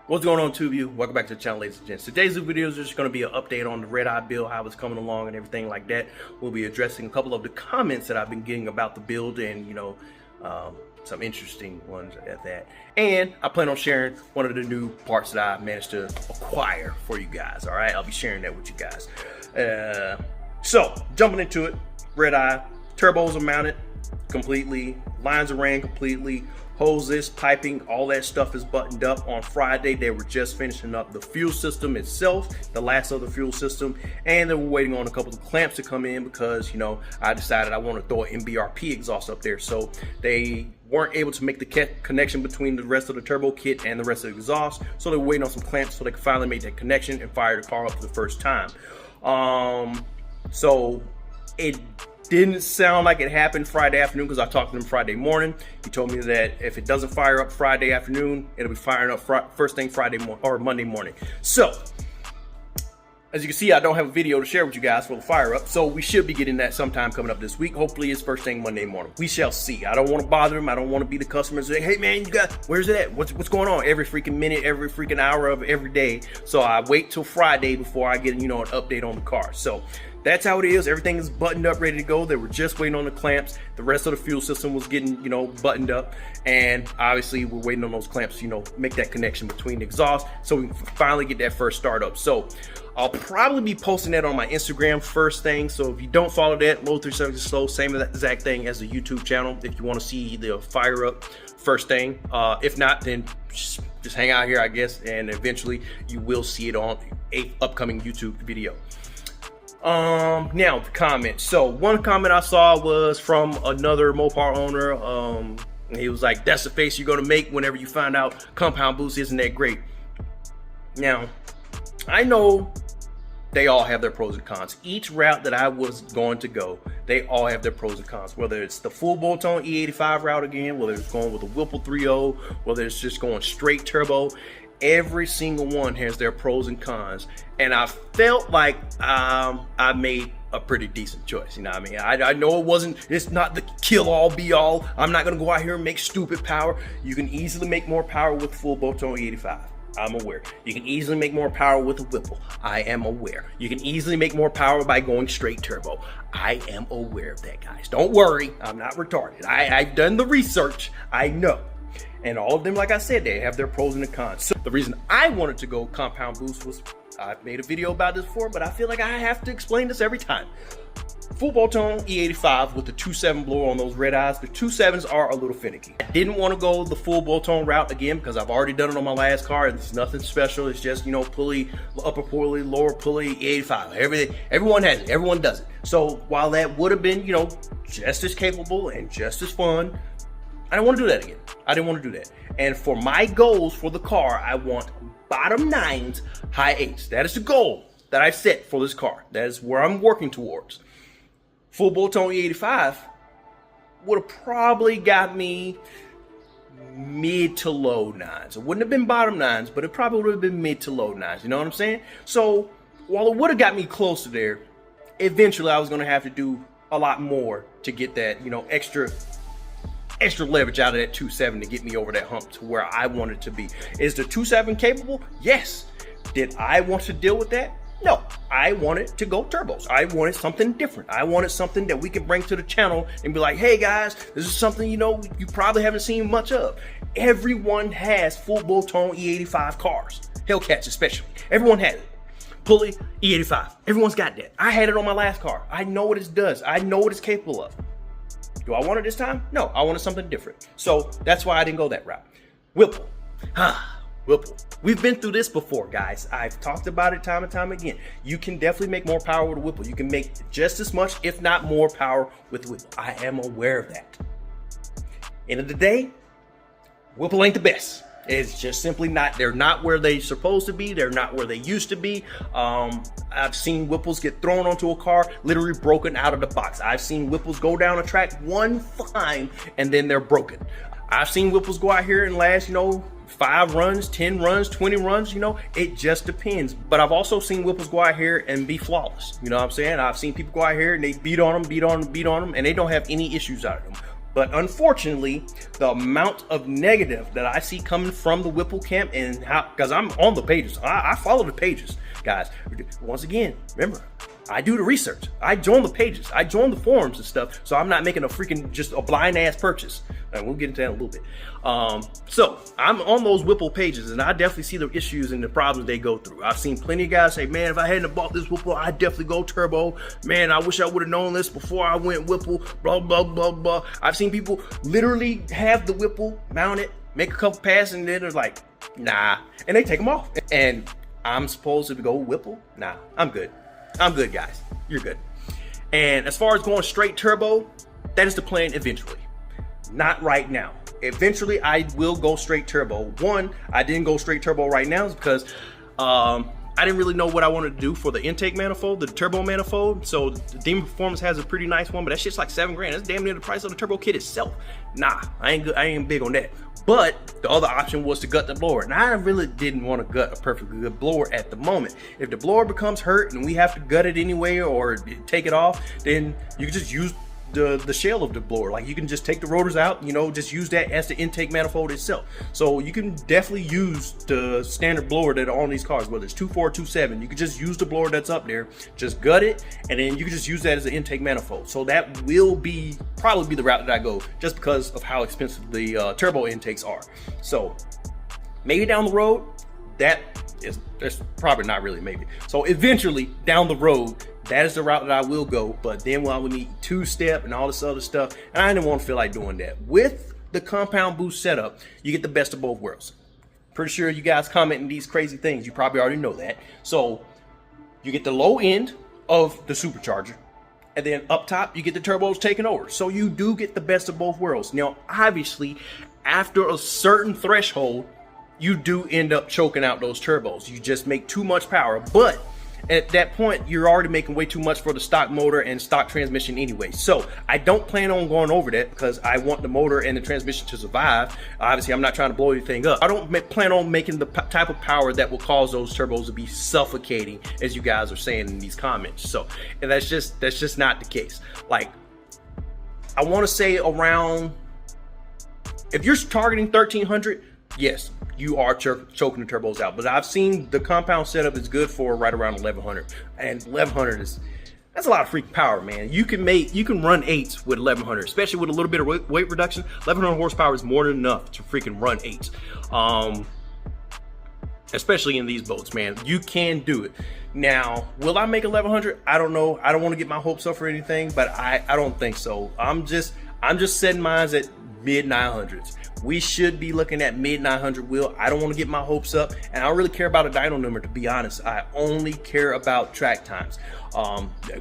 What's going on, tube you? Welcome back to the channel, ladies and gents. Today's video is just going to be an update on the Redeye build, how it's coming along and everything like that. We'll be addressing a couple of the comments that I've been getting about the build and, some interesting ones at that. And I plan on sharing one of the new parts that I managed to acquire for you guys, all right? I'll be sharing that with you guys. So, jumping into it, Redeye, turbos are mounted completely, lines are ran completely, hoses, piping, all that stuff is buttoned up. On Friday, they were just finishing up the fuel system itself, the last of the fuel system, and they were waiting on a couple of clamps to come in because, I decided I want to throw an MBRP exhaust up there. So they weren't able to make the connection between the rest of the turbo kit and the rest of the exhaust. So they were waiting on some clamps so they could finally make that connection and fire the car up for the first time. So it didn't sound like it happened Friday afternoon because I talked to him Friday morning. He told me that if it doesn't fire up Friday afternoon, it'll be firing up first thing Friday or Monday morning. So, as you can see, I don't have a video to share with you guys for the fire up, so we should be getting that sometime coming up this week. Hopefully it's first thing Monday morning. We shall see. I don't want to bother him. I don't want to be the customer saying, hey man, where's it at? What's going on? Every freaking minute, every freaking hour of every day. So I wait till Friday before I get, an update on the car. So that's how it is. Everything is buttoned up, ready to go. They were just waiting on the clamps. The rest of the fuel system was getting, buttoned up. And obviously we're waiting on those clamps, make that connection between the exhaust so we can finally get that first start up. So I'll probably be posting that on my Instagram first thing. So if you don't follow that, Low370 Slow, same exact thing as the YouTube channel. If you want to see the fire up first thing. If not, then just hang out here, I guess. And eventually you will see it on a upcoming YouTube video. Now the comments. So one comment I saw was from another Mopar owner. He was like, that's the face you're gonna make whenever you find out compound boost isn't that great. Now, I know they all have their pros and cons. Each route that I was going to go, they all have their pros and cons. Whether it's the full bolt-on E85 route again, whether it's going with a Whipple 3.0, whether it's just going straight turbo, every single one has their pros and cons. And I felt like I made a pretty decent choice. You know what I mean? I know it's not the kill-all be-all. I'm not gonna go out here and make stupid power. You can easily make more power with full bolt-on E85. I'm aware. You can easily make more power with a Whipple. I am aware. You can easily make more power by going straight turbo. I am aware of that, guys. Don't worry, I'm not retarded. I've done the research. I know. And all of them, like I said, they have their pros and the cons. So the reason I wanted to go compound boost was, I've made a video about this before, but I feel like I have to explain this every time. Full bolt-on E85 with the 2.7 blower on those Redeyes. The 2.7s are a little finicky. I didn't want to go the full bolt-on route again because I've already done it on my last car. It's nothing special. It's just, pulley, upper pulley, lower pulley, E85. Everyone has it. Everyone does it. So while that would have been, just as capable and just as fun, I didn't want to do that again. I didn't want to do that. And for my goals for the car, I want bottom 9s, high 8s. That is the goal that I set for this car. That is where I'm working towards. Full bolt-on E85 would have probably got me mid to low 9s. It wouldn't have been bottom 9s, but it probably would have been mid to low 9s. You know what I'm saying? So while it would have got me closer there, eventually I was going to have to do a lot more to get that, extra leverage out of that 2.7 to get me over that hump to where I wanted to be. Is the 2.7 capable? Yes. Did I want to deal with that? No. I wanted to go turbos. I wanted something different. I wanted something that we could bring to the channel and be like, hey guys, this is something you probably haven't seen much of. Everyone has full bolt-on E85 cars. Hellcats especially. Everyone has it. Pulley, E85. Everyone's got that. I had it on my last car. I know what it does. I know what it's capable of. Do I want it this time? No, I wanted something different. So that's why I didn't go that route. Whipple. Whipple. We've been through this before, guys. I've talked about it time and time again. You can definitely make more power with a Whipple. You can make just as much, if not more power with a Whipple. I am aware of that. End of the day, Whipple ain't the best. It's just simply not. They're not where they're supposed to be. They're not where they used to be. I've seen Whipples get thrown onto a car, literally broken out of the box. I've seen Whipples go down a track one time and then they're broken. I've seen Whipples go out here and last, 5 runs, 10 runs, 20 runs, it just depends. But I've also seen Whipples go out here and be flawless. You know what I'm saying? I've seen people go out here and they beat on them, and they don't have any issues out of them. But unfortunately, the amount of negative that I see coming from the Whipple camp, and how, because I'm on the pages, I follow the pages, guys. Once again, remember, I do the research. I join the pages. I join the forums and stuff. So I'm not making a freaking just a blind ass purchase. And we'll get into that in a little bit. So I'm on those Whipple pages, and I definitely see the issues and the problems they go through. I've seen plenty of guys say, man, if I hadn't bought this Whipple, I'd definitely go turbo. Man, I wish I would have known this before I went Whipple, blah, blah, blah, blah. I've seen people literally have the Whipple, mount it, make a couple passes, and then they're like, nah. And they take them off. And I'm supposed to go Whipple? Nah, I'm good. I'm good, guys. You're good. And as far as going straight turbo, that is the plan eventually. Not right now. Eventually, I will go straight turbo. One, I didn't go straight turbo right now because I didn't really know what I wanted to do for the intake manifold, the turbo manifold. So the Demon Performance has a pretty nice one, but that shit's like $7 grand. That's damn near the price of the turbo kit itself. Nah, I ain't big on that. But the other option was to gut the blower, and I really didn't want to gut a perfectly good blower at the moment. If the blower becomes hurt and we have to gut it anyway or take it off, then you can just use the shell of the blower. Like, you can just take the rotors out, you know, just use that as the intake manifold itself. So you can definitely use the standard blower that are on these cars, whether it's 2.4 or 2.7. You can just use the blower that's up there, just gut it, and then you can just use that as an intake manifold. So that will probably be the route that I go, just because of how expensive the turbo intakes are. So maybe down the road, that's probably not really maybe. So eventually down the road, that is the route that I will go. But then I would need two-step and all this other stuff, and I didn't want to feel like doing that. With the compound boost setup, you get the best of both worlds. Pretty sure you guys commenting these crazy things, you probably already know that. So you get the low end of the supercharger, and then up top you get the turbos taking over. So you do get the best of both worlds. Now obviously, after a certain threshold, you do end up choking out those turbos. You just make too much power. But at that point, you're already making way too much for the stock motor and stock transmission anyway. So I don't plan on going over that because I want the motor and the transmission to survive. Obviously, I'm not trying to blow anything up. I don't plan on making the type of power that will cause those turbos to be suffocating, as you guys are saying in these comments. So, and that's just not the case. Like, I want to say around, if you're targeting 1300, yes, you are choking the turbos out. But I've seen the compound setup is good for right around 1100, and 1100 that's a lot of freaking power, man. You can run 8s with 1100, especially with a little bit of weight reduction. 1100 horsepower is more than enough to freaking run 8s. Especially in these boats, man. You can do it. Now, will I make 1100? I don't know. I don't want to get my hopes up for anything, but I don't think so. I'm just setting mine at mid 900s. We should be looking at mid 900 wheel. I don't want to get my hopes up, and I don't really care about a dyno number, to be honest. I only care about track times.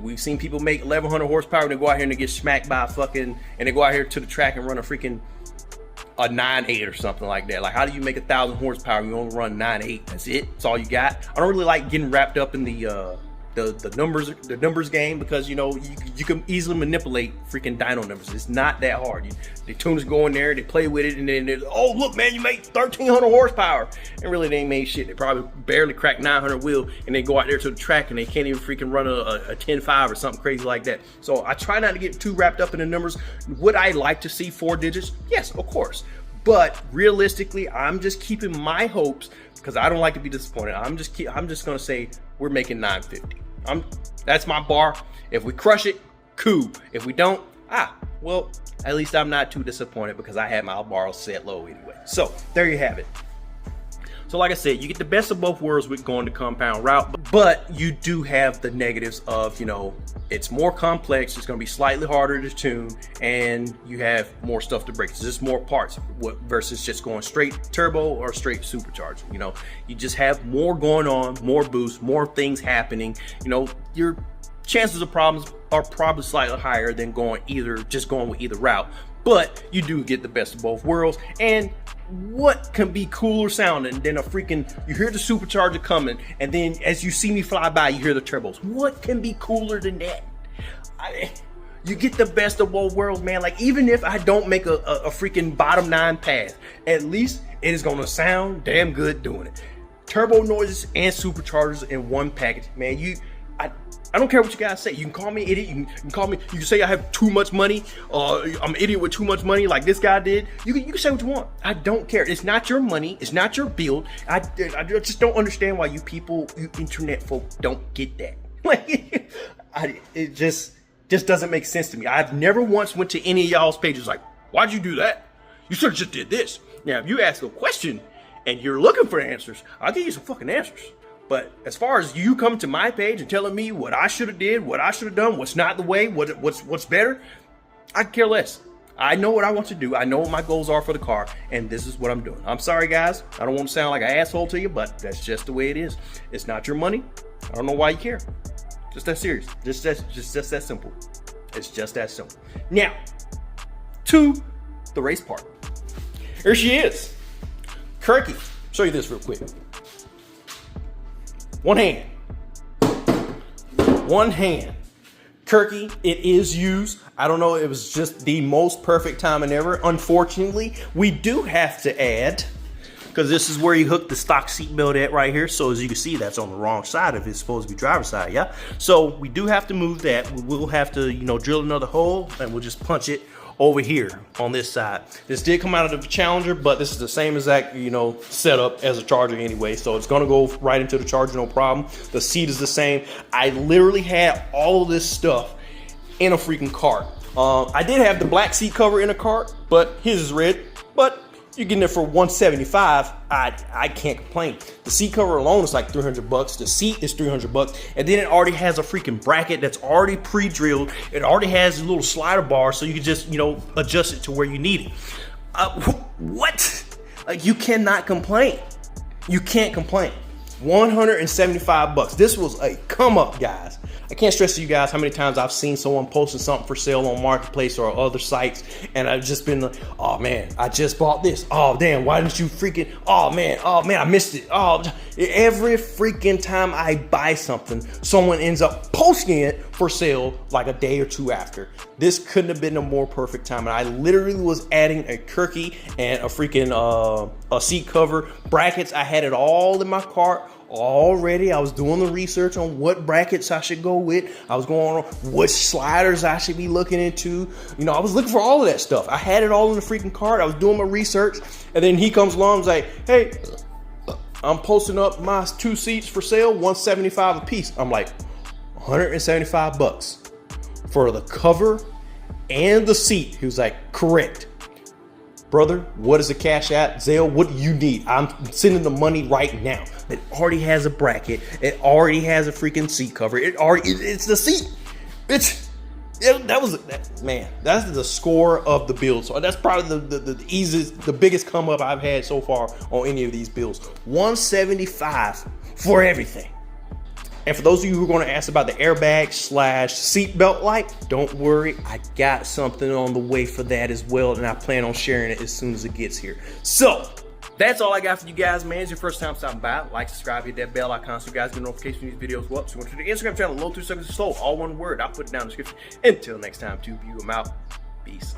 We've seen people make 1100 horsepower and they go out here and they get smacked by and they go out here to the track and run a 9.8 or something like that. Like, how do you make 1,000 horsepower and you only run 9.8? That's it. That's all you got. I don't really like getting wrapped up in the numbers game, because you know you can easily manipulate freaking dyno numbers. It's not that hard. The tuners go in there, they play with it, and then oh look, man, you made 1,300 horsepower, and really they ain't made shit. They probably barely cracked 900 wheel, and they go out there to the track and they can't even freaking run a 10.5 or something crazy like that. So I try not to get too wrapped up in the numbers. Would I like to see 4 digits? Yes, of course. But realistically, I'm just keeping my hopes, because I don't like to be disappointed. I'm just gonna say we're making 950. That's my bar. If we crush it, cool. If we don't, well, at least I'm not too disappointed, because I had my bar set low anyway. So there you have it. So like I said, you get the best of both worlds with going the compound route, but you do have the negatives of, you know, it's more complex, it's going to be slightly harder to tune, and you have more stuff to break. It's just more parts versus just going straight turbo or straight supercharger. You know, you just have more going on, more boost, more things happening. You know, your chances of problems are probably slightly higher than going with either route, but you do get the best of both worlds. And what can be cooler sounding than you hear the supercharger coming, and then as you see me fly by, you hear the turbos? What can be cooler than that? You get the best of both worlds, man. Like, even if I don't make a freaking bottom 9 pass, at least it is gonna sound damn good doing it. Turbo noises and superchargers in one package, man. I don't care what you guys say. You can call me an idiot. You can call me. You can say I have too much money. I'm an idiot with too much money, like this guy did. You can say what you want. I don't care. It's not your money. It's not your build. I just don't understand why you people, you internet folk, don't get that. Like, it just doesn't make sense to me. I've never once went to any of y'all's pages like, why'd you do that? You should have just did this. Now, if you ask a question and you're looking for answers, I'll give you some fucking answers. But as far as you coming to my page and telling me what I should have did, what I should have done, what's not the way, what's better, I care less. I know what I want to do. I know what my goals are for the car, and this is what I'm doing. I'm sorry, guys. I don't want to sound like an asshole to you, but that's just the way it is. It's not your money. I don't know why you care. Just that serious. Just that simple. It's just that simple. Now, to the race part. Here she is. Kirky. Show you this real quick. One hand. Kirky, it is used. I don't know, it was just the most perfect timing ever. Unfortunately, we do have to add, because this is where you hook the stock seat belt at right here. So as you can see, that's on the wrong side if it's supposed to be driver's side, yeah? So we do have to move that. We will have to, drill another hole, and we'll just punch it over here on this side. This did come out of the Challenger, but this is the same exact, setup as a Charger anyway. So it's gonna go right into the Charger, no problem. The seat is the same. I literally had all of this stuff in a freaking cart. I did have the black seat cover in a cart, but his is red. But you're getting it for $175. I can't complain. The seat cover alone is like $300. The seat is $300, and then it already has a freaking bracket that's already pre-drilled. It already has a little slider bar, so you can just adjust it to where you need it. What? Like, you cannot complain. You can't complain. $175. This was a come up, guys. I can't stress to you guys how many times I've seen someone posting something for sale on Marketplace or other sites, and I've just been like, oh man, I just bought this. Oh damn, why didn't you freaking, oh man, I missed it. Oh, every freaking time I buy something, someone ends up posting it for sale like a day or two after. This couldn't have been a more perfect time. And I literally was adding a Kirky and a freaking a seat cover, brackets. I had it all in my cart already. I was doing the research on what brackets I should go with. I was going on what sliders I should be looking into. I was looking for all of that stuff. I had it all in the freaking cart. I was doing my research, and then he comes along and is like, hey, I'm posting up my 2 seats for sale, $175 a piece. I'm like, $175 for the cover and the seat. He was like, correct. Brother, what is the cash at? Zelle, what do you need? I'm sending the money right now. It already has a bracket. It already has a freaking seat cover. It's the seat. That's the score of the build. So that's probably the easiest, the biggest come up I've had so far on any of these builds. $175 for everything. And for those of you who are going to ask about the airbag / seat belt light, don't worry, I got something on the way for that as well, and I plan on sharing it as soon as it gets here. So that's all I got for you guys, man. It's your first time stopping by. Like, subscribe, hit that bell icon so you guys get notifications when these videos go up. So go to the Instagram channel, low 3 seconds of soul, all one word. I'll put it down in the description. Until next time, 2 of you, I'm out. Peace.